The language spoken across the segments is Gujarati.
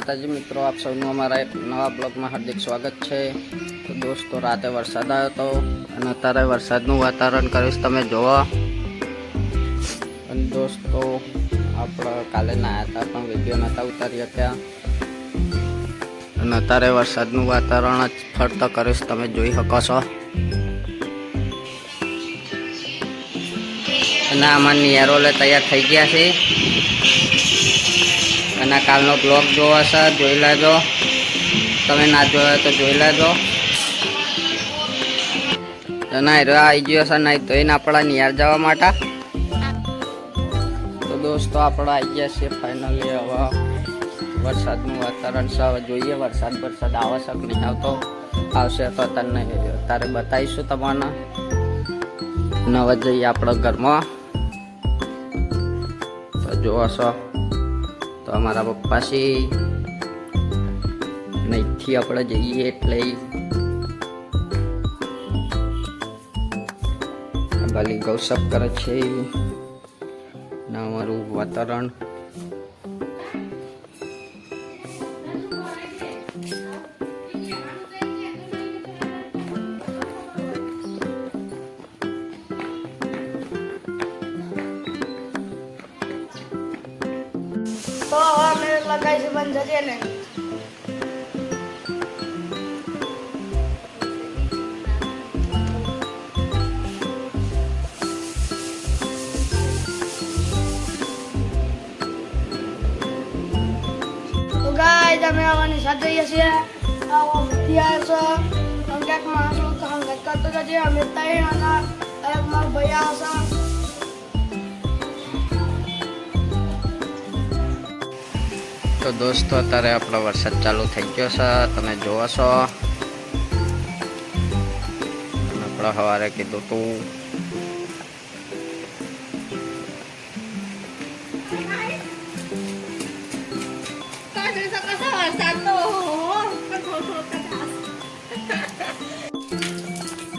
माताजी मित्रों, आप सबનું અમારા એક નવા બ્લોગમાં હાર્દિક સ્વાગત છે। તો દોસ્તો, રાતે વરસાદ આવ્યો હતો અને અત્યારે વરસાદનું વાતાવરણ કરીશ તમે જોવો। અને દોસ્તો, આપણે કાલે નાયા હતા પણ વિડીયો નહોતા ઉતારી શક્યા અને અત્યારે વરસાદનું વાતાવરણ જ ફરતો કરીશ તમે જોઈ શકો છો। અને આમાં નિયારોલે તૈયાર થઈ ગયા છે અને કાલનો બ્લોગ જોવા છે, જોઈ લેજો। તમે ના જોયો તો જોઈ લેજો। ના હીરો આવી ગયો છે નહીં તો એને આપણા નિયાર જવા માટે। તો દોસ્તો, આપણે આવી ગયા છીએ ફાઇનલી। હવે વરસાદનું વાતાવરણ છે, હવે જોઈએ વરસાદ આવે છે કે નહીં આવતો। આવશે તો અત્યારે બતાવીશું તમને। અને હવે જઈએ આપણે ઘરમાં। તો જોવો છો તો અમારા પપ્પા છે અહીંથી આપણે જઈએ એટલે ભલી ગૌસપ કરે છે ને અમારું વાતાવરણ तो मेरे लगाई से बन जाते हैं। तो गाइस हमें आवानी साथ जाइए से आवाज दिया से हम क्या मानो तो हम लटका तो जाते हमें तय आना एक मार भैया सा। तो दोस्तों, અત્યારે આપણો વરસાદ ચાલુ થઈ ગયો છે, તમે જોવો છો। અને આપણે સવારે કીધું તું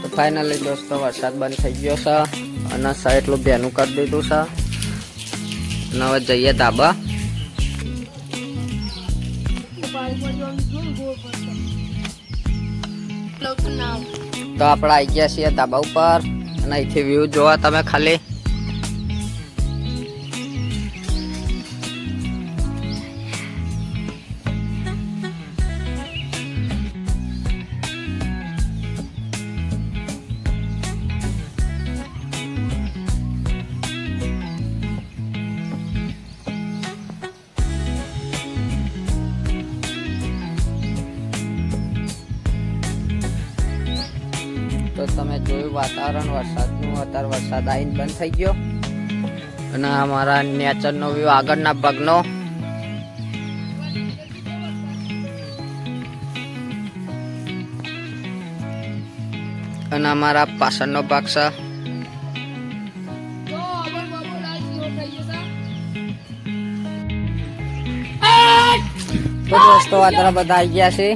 તો ફાઇનલી દોસ્તો વરસાદ બંધ થઈ ગયો છે અને એટલું ભેનું કરી દીધું છે। અને હવે જઈએ ધાબા। તો આપણે આવી ગયા છીએ ધાબા ઉપર અને અહીંથી વ્યૂ જોવા તમે ખાલી। તો તમે જોયું વાતાવરણ વરસાદનું, અત્યારે વરસાદ આવીને બંધ થઈ ગયો અને અમારા નેચરનો વ્યૂ આગળના ભાગનો। અને અમારા પાછળનો ભાગ છે। તો દોસ્તો, અત્યારે બધા આવી ગયા છે।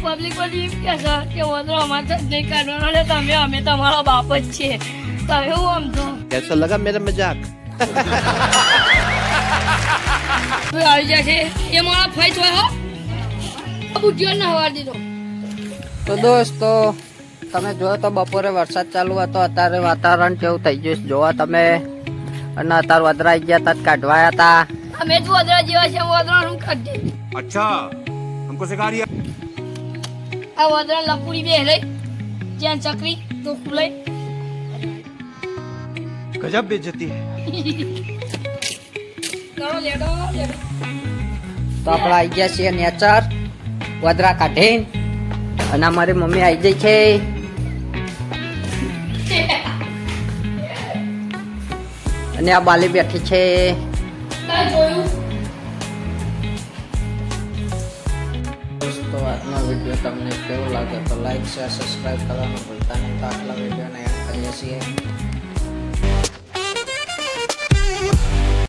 પબ્લિક બધી એમ કે છે કે વદરો અમારે નહીં કાઢવાનો ને અમે તમારા બાપ જ છીએ। તમે હું આમ છો कैसा लगा मेरा मजाक? આવી જશે એ મારા ફાઈ થયો હો બુદ્ધિઓ ના હવા દીધો। તો દોસ્તો, તમે જોયો તો બપોરે વરસાદ ચાલુ હતો, અત્યારે વાતાવરણ કેવું થઈ ગયું જોવા તમે। અને અત્યારે વદરાઈ ગયા હતા, કાઢવાયા હતા। અમે જ વદરા જેવા છે, વદરા હું કાઢી દે। अच्छा, हमको सिखा रिया। આ વદરા લપુડી બે લઈ જ્યાં ચકરી તો ખુલાઈ गजब बेइज्जती है। લેડો લેડો લેડો। તો આપણે આવી ગયા છીએ નેચર વદરા કાઢીને અને અમારી મમ્મી આવી જાય છે। અને આ બાલી બેઠી છે કાંઈ જોયું? દોસ્તો આજનો વિડીયો તમને કેવો લાગે તો લાઈક શેર સબસ્ક્રાઈબ કરવાનું ભૂલતા નહીં. તો આટલા વિડીયોને એન્ડ કરીએ છીએ.